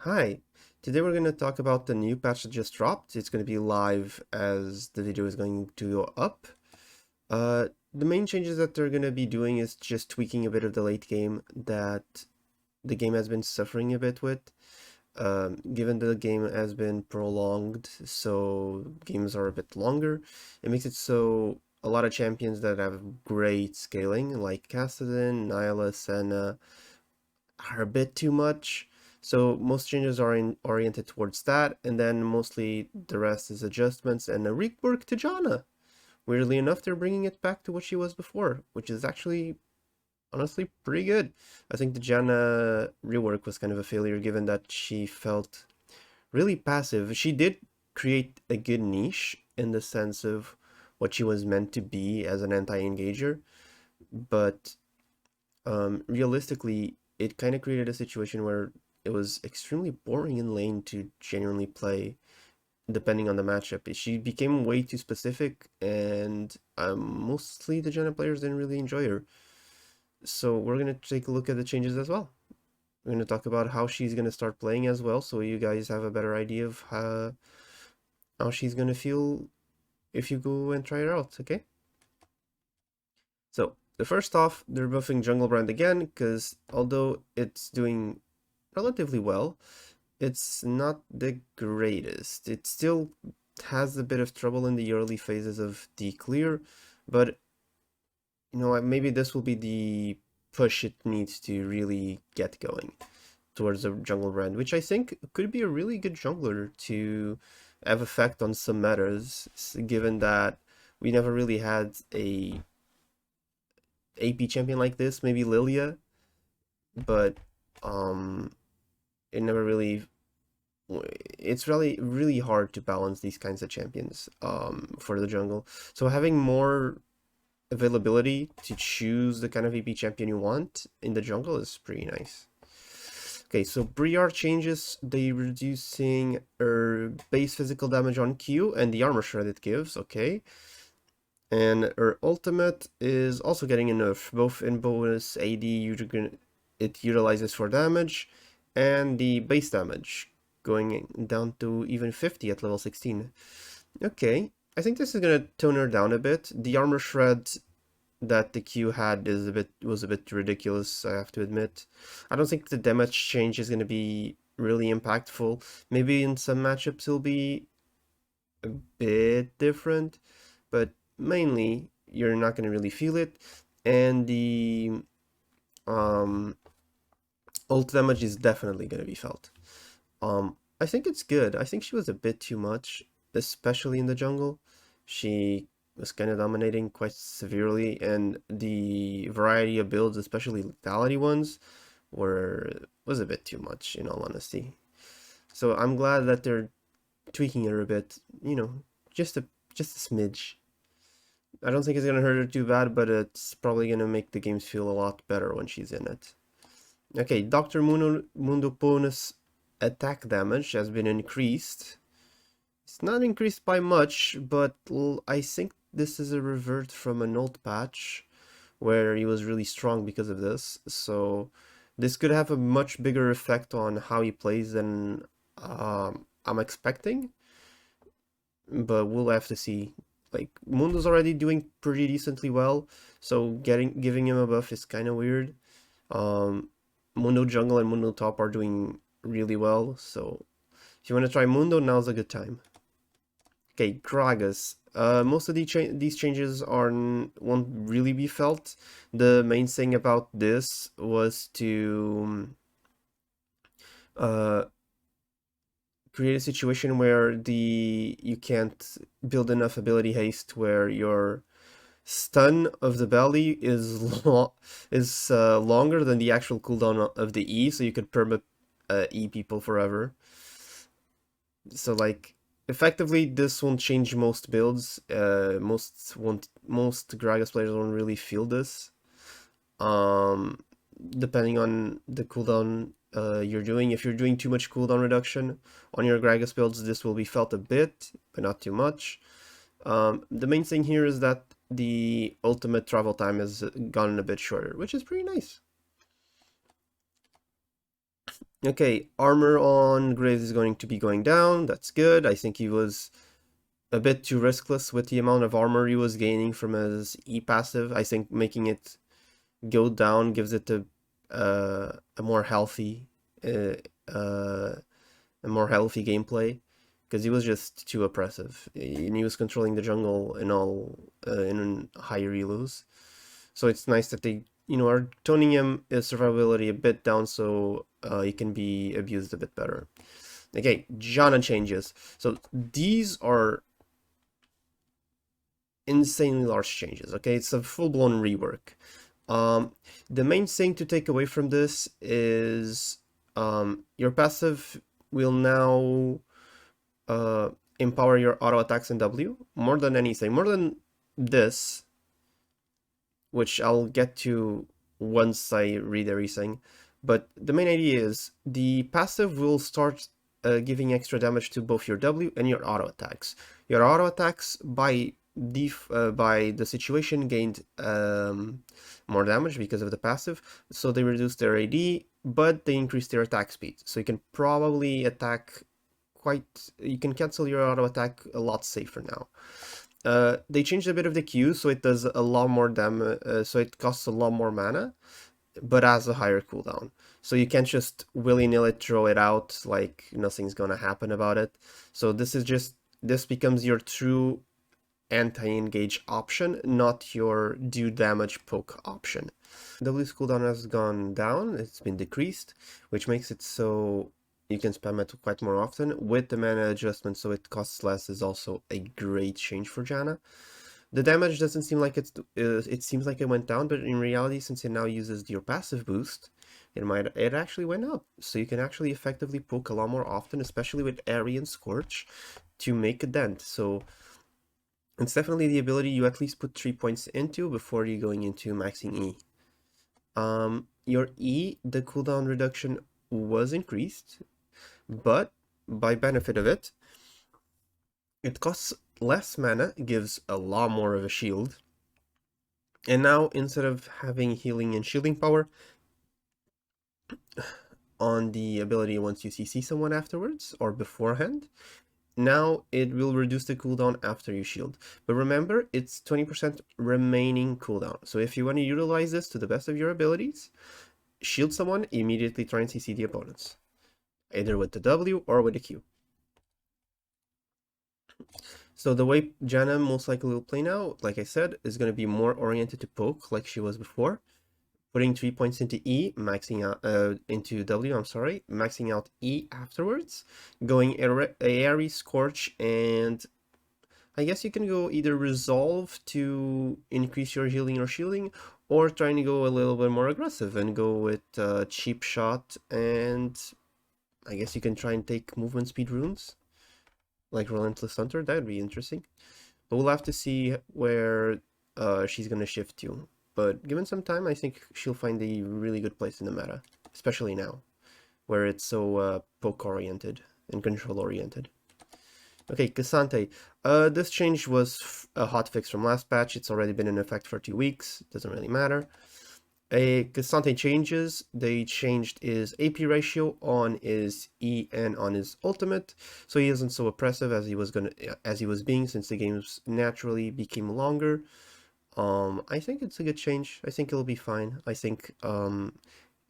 Hi, today we're going to talk about the new patch that just dropped. It's going to be live as the video is going to go up. The main changes that they're going to be doing is just tweaking a bit of the late game that the game has been suffering a bit with. Given the game has been prolonged, so games are a bit longer, it makes it so a lot of champions that have great scaling, like Kassadin, Nyla, Senna, are a bit too much. So most changes are oriented towards that, and then mostly the rest is adjustments and a rework to Janna. Weirdly enough, they're bringing it back to what she was before, which is actually honestly pretty good. I think the Janna rework was kind of a failure given that she felt really passive. She did create a good niche in the sense of what she was meant to be as an anti-engager, but realistically, it kind of created a situation where it was extremely boring in lane to genuinely play, depending on the matchup. She became way too specific, and mostly the Janna players didn't really enjoy her. So we're gonna take a look at the changes as well. We're gonna talk about how she's gonna start playing as well, so you guys have a better idea of how she's gonna feel if you go and try her out. Okay. So the first off, they're buffing Jungle Brand again because although it's doing relatively well, it's not the greatest. It still has a bit of trouble in the early phases of the clear, but maybe this will be the push it needs to really get going towards the jungle brand, which I think could be a really good jungler to have effect on some metas, given that we never really had a AP champion like this, maybe Lilia, but um it never really it's really hard to balance these kinds of champions for the jungle. So having more availability to choose the kind of AP champion you want in the jungle is pretty nice. Okay, so Briar changes, they reducing her base physical damage on Q and the armor shred it gives, okay. And her ultimate is also getting a nerf, both in bonus AD it utilizes for damage and the base damage going down to even 50 at level 16. Okay, I think this is gonna tone her down a bit. The armor shred that the Q had was a bit ridiculous, I have to admit. I don't think the damage change is gonna be really impactful. Maybe in some matchups it'll be a bit different, but mainly you're not gonna really feel it. And the um ult damage is definitely gonna be felt. I think it's good. I think she was a bit too much, especially in the jungle. She was kind of dominating quite severely, and the variety of builds, especially lethality ones, was a bit too much, in all honesty. So I'm glad that they're tweaking her a bit, just a smidge. I don't think it's gonna hurt her too bad, but it's probably gonna make the games feel a lot better when she's in it. Okay, Dr. Mundopona's attack damage has been increased. It's not increased by much, but I think this is a revert from an old patch where he was really strong because of this. So this could have a much bigger effect on how he plays than I'm expecting, but we'll have to see. Like Mundo's already doing pretty decently well, so giving him a buff is kind of weird. Um, Mundo Jungle and Mundo Top are doing really well, so if you want to try Mundo, now's a good time. Okay, Gragas. Most of these changes won't really be felt. The main thing about this was to uh, create a situation where the you can't build enough ability haste where your stun of the belly is longer than the actual cooldown of the E, so you could perma E people forever. So like effectively this won't change most builds. Most Gragas players won't really feel this. Um Depending on the cooldown you're doing. If you're doing too much cooldown reduction on your Gragas builds, this will be felt a bit, but not too much. The main thing here is that the ultimate travel time has gotten a bit shorter, which is pretty nice. Okay, armor on Graves is going to be going down. That's good. I think he was a bit too riskless with the amount of armor he was gaining from his E passive. I think making it go down gives it a more healthy uh, uh, a more healthy gameplay, because he was just too oppressive and he was controlling the jungle in all in higher elos. So it's nice that they are toning his survivability a bit down so he can be abused a bit better. Okay, Janna changes. So these are insanely large changes. Okay, it's a full-blown rework. Um, the main thing to take away from this is your passive will now uh, empower your auto attacks in W more than anything, more than this, which I'll get to once I read everything. But the main idea is the passive will start giving extra damage to both your W and your auto attacks. Your auto attacks by the situation gained more damage because of the passive, so they reduce their AD, but they increase their attack speed. So you can probably you can cancel your auto attack a lot safer now. They changed a bit of the Q, so it does a lot more damage, so it costs a lot more mana, but has a higher cooldown. So you can't just willy-nilly throw it out like nothing's gonna happen about it. So this becomes your true anti-engage option, not your do damage poke option. W's cooldown has gone down, it's been decreased, which makes it so you can spam it quite more often. With the mana adjustment so it costs less is also a great change for Janna. The damage doesn't seem like it seems like it went down, but in reality, since it now uses your passive boost, it actually went up. So you can actually effectively poke a lot more often, especially with Aerie and Scorch, to make a dent. So it's definitely the ability you at least put 3 points into before you're going into maxing E. Your E, the cooldown reduction was increased, but by benefit of it, it costs less mana, gives a lot more of a shield. And now, instead of having healing and shielding power on the ability once you CC someone afterwards or beforehand, now it will reduce the cooldown after you shield. But remember, it's 20% remaining cooldown. So if you want to utilize this to the best of your abilities, shield someone, immediately try and CC the opponents, either with the W or with the Q. So the way Janna most likely will play now, like I said, is going to be more oriented to poke like she was before. Putting 3 points into E, maxing out into W, I'm sorry, maxing out E afterwards, going Aerie, Scorch, and I guess you can go either Resolve to increase your healing or shielding, or trying to go a little bit more aggressive and go with Cheap Shot, and I guess you can try and take movement speed runes, like Relentless Hunter. That would be interesting. But we'll have to see where she's going to shift to. But given some time, I think she'll find a really good place in the meta, especially now, where it's so poke-oriented and control-oriented. Okay, K'Sante. This change was a hotfix from last patch. It's already been in effect for 2 weeks. Doesn't really matter. K'Sante changes. They changed his AP ratio on his E and on his ultimate, so he isn't so oppressive as he was being since the games naturally became longer. I think it's a good change. I think it'll be fine. I think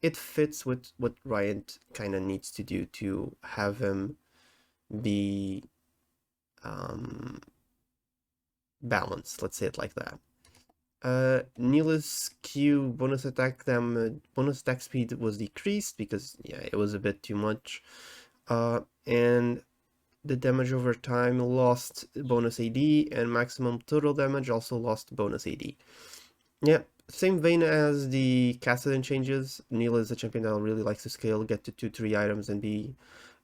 it fits with what Riot kind of needs to do to have him be balanced. Let's say it like that. Nilah's Q bonus attack speed was decreased because yeah, it was a bit too much. And the damage over time lost bonus AD, and maximum total damage also lost bonus AD. Yeah, same vein as the Kassadin changes. Nilah is a champion that really likes to scale, get to 2-3 items, and be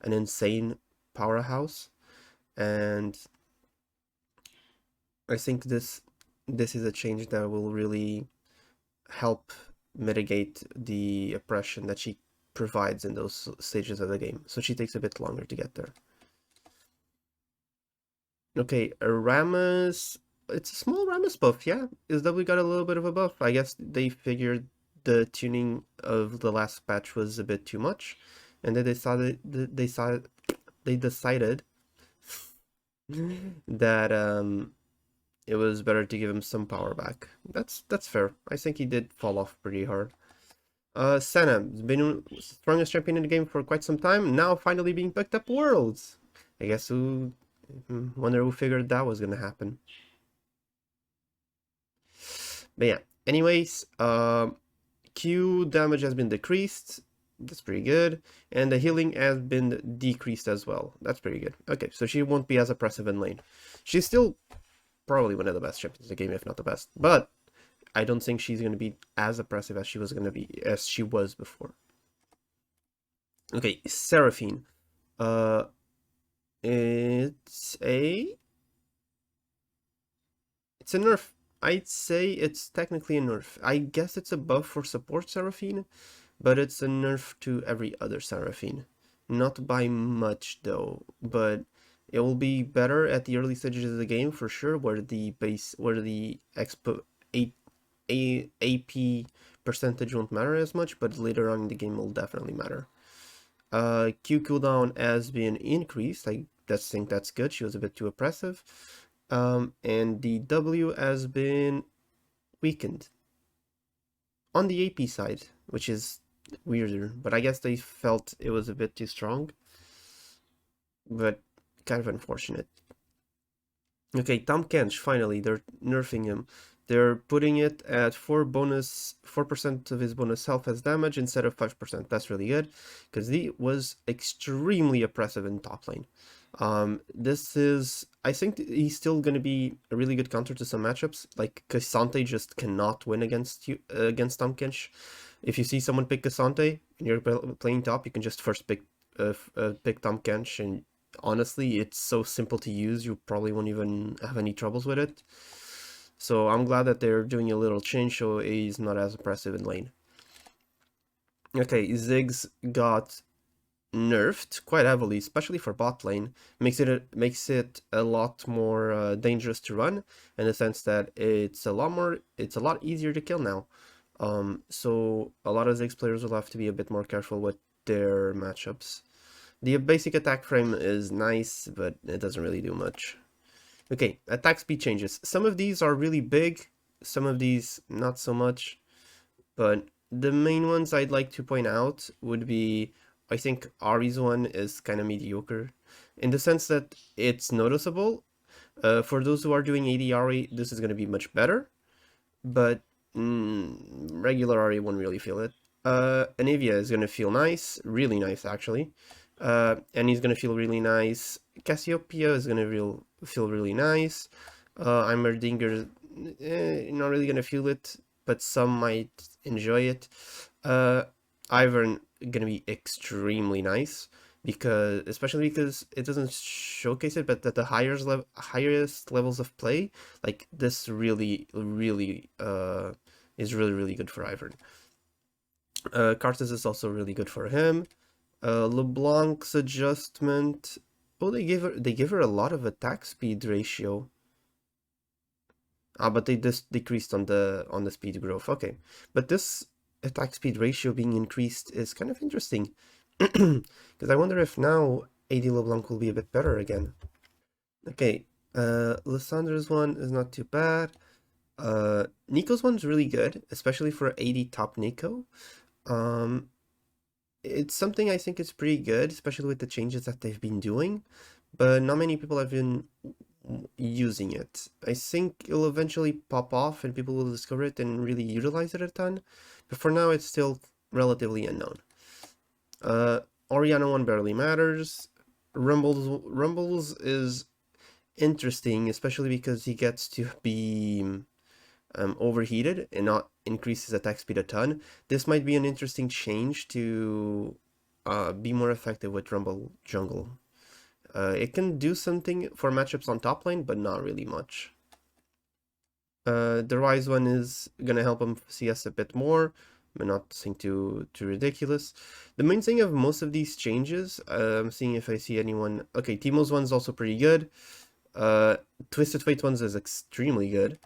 an insane powerhouse. And I think this is a change that will really help mitigate the oppression that she provides in those stages of the game. So she takes a bit longer to get there. Okay, Rammus. It's a small Rammus buff, yeah. Is that we got a little bit of a buff? I guess they figured the tuning of the last patch was a bit too much, and they decided that it was better to give him some power back. That's fair. I think he did fall off pretty hard. Senna has been strongest champion in the game for quite some time. Now finally being picked up Worlds. I guess who wonder who figured that was gonna happen. But yeah. Anyways, Q damage has been decreased. That's pretty good. And the healing has been decreased as well. That's pretty good. Okay, so she won't be as oppressive in lane. She's still probably one of the best champions in the game, if not the best. But I don't think she's going to be as oppressive as she was before. Okay, Seraphine. It's a nerf. I'd say it's technically a nerf. I guess it's a buff for support Seraphine, but it's a nerf to every other Seraphine. Not by much though, but it will be better at the early stages of the game for sure, where the AP percentage won't matter as much, but later on in the game will definitely matter. Q cooldown has been increased. I think that's good. She was a bit too oppressive. And the W has been weakened on the AP side, which is weirder, but I guess they felt it was a bit too strong, but kind of unfortunate. Okay, Tahm Kench, finally, they're nerfing him. They're putting it at 4% of his bonus health as damage instead of 5%. That's really good, because he was extremely oppressive in top lane. I think he's still going to be a really good counter to some matchups. Like, K'Sante just cannot win against Tahm Kench. If you see someone pick K'Sante and you're playing top, you can just first pick Tahm Kench, and honestly, it's so simple to use, you probably won't even have any troubles with it. So I'm glad that they're doing a little change so he's not as oppressive in lane. Okay, Ziggs got nerfed quite heavily, especially for bot lane. Makes it a lot more dangerous to run, in the sense that it's a lot easier to kill now. So a lot of Ziggs players will have to be a bit more careful with their matchups. The basic attack frame is nice, but it doesn't really do much. Okay, attack speed changes. Some of these are really big, some of these not so much, but the main ones I'd like to point out would be, I think Ahri's one is kind of mediocre, in the sense that it's noticeable. For those who are doing AD Ahri, this is going to be much better, but regular Ahri won't really feel it. Anivia is going to feel nice, really nice actually. And he's going to feel really nice. Cassiopeia is going to feel really nice. Heimerdinger, not really going to feel it, but some might enjoy it. Ivern going to be extremely nice, especially because it doesn't showcase it, but at the highest levels of play, like this really is really good for Ivern. Karthus is also really good for him. LeBlanc's adjustment. Oh, they give her a lot of attack speed ratio. But they just decreased on the speed growth. Okay, but this attack speed ratio being increased is kind of interesting, because I wonder if now AD LeBlanc will be a bit better again. Okay, Lissandra's one is not too bad. Neeko's one's really good, especially for AD top Neeko. It's something I think is pretty good, especially with the changes that they've been doing, but not many people have been using it. I think it'll eventually pop off and people will discover it and really utilize it a ton, but for now it's still relatively unknown. Orianna one barely matters. Rumbles is interesting, especially because he gets to be overheated and not increase his attack speed a ton. This might be an interesting change to be more effective with Rumble jungle. It can do something for matchups on top lane, but not really much. The Rise one is gonna help him CS a bit more, but not something too ridiculous. The main thing of most of these changes, I'm seeing if I see anyone. Okay, Teemo's one's also pretty good. Twisted Fate one's is extremely good.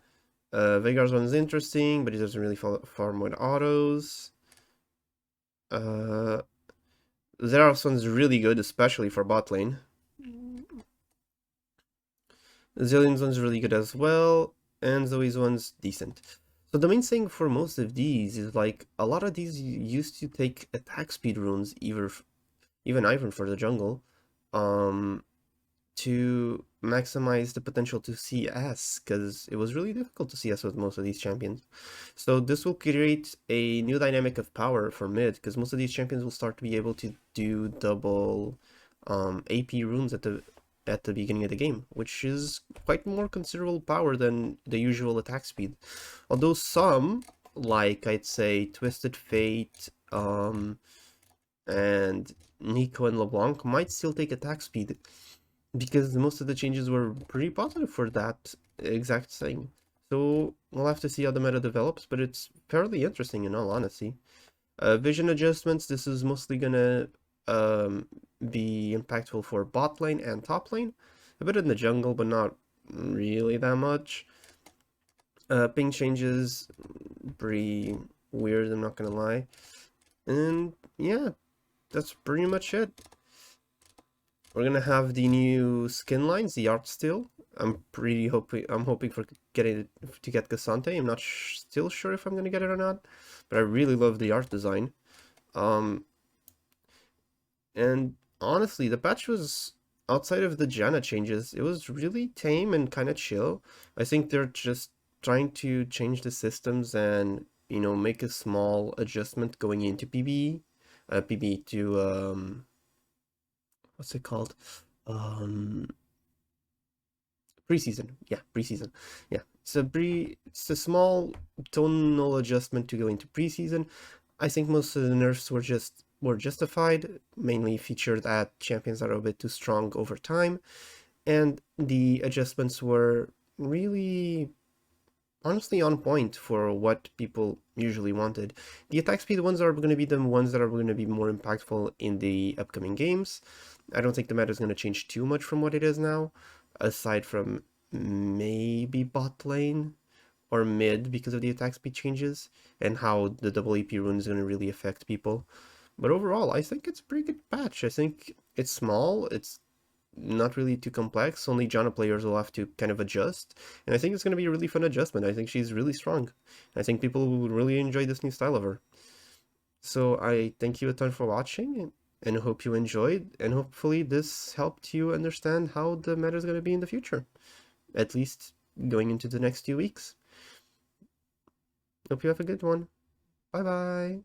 Veigar's one is interesting, but he doesn't really farm with autos. Xerath's one's really good, especially for bot lane. Zillion's one's really good as well, and Zoe's one's decent. So the main thing for most of these is like a lot of these used to take attack speed runes, even for the jungle, um, to maximize the potential to CS, because it was really difficult to CS with most of these champions. So this will create a new dynamic of power for mid, because most of these champions will start to be able to do double AP runes at the beginning of the game, which is quite more considerable power than the usual attack speed. Although some, like I'd say Twisted Fate, and Nico and LeBlanc might still take attack speed, because most of the changes were pretty positive for that exact thing. So we'll have to see how the meta develops, but it's fairly interesting in all honesty. Vision adjustments, this is mostly gonna be impactful for bot lane and top lane. A bit in the jungle, but not really that much. Ping changes, pretty weird, I'm not gonna lie. And yeah, that's pretty much it. We're gonna have the new skin lines, the art still. I'm hoping for getting to get Cassante. I'm not still sure if I'm gonna get it or not, but I really love the art design. And honestly, the patch was, outside of the Janna changes, it was really tame and kind of chill. I think they're just trying to change the systems and, you know, make a small adjustment going into PB to what's it called? Um, Preseason. Yeah, preseason. Yeah, it's a small tonal adjustment to go into preseason. I think most of the nerfs were justified, mainly featured at champions that are a bit too strong over time, and the adjustments were really honestly on point for what people usually wanted. The attack speed ones are going to be the ones that are going to be more impactful in the upcoming games. I don't think the meta is going to change too much from what it is now, aside from maybe bot lane or mid because of the attack speed changes and how the double AP rune is going to really affect people. But overall, I think it's a pretty good patch. I think it's small, it's not really too complex, only Janna players will have to kind of adjust, and I think it's going to be a really fun adjustment. I think she's really strong. I think people will really enjoy this new style of her. So I thank you a ton for watching, and hope you enjoyed, and hopefully this helped you understand how the meta is going to be in the future, at least going into the next few weeks. Hope you have a good one. Bye bye.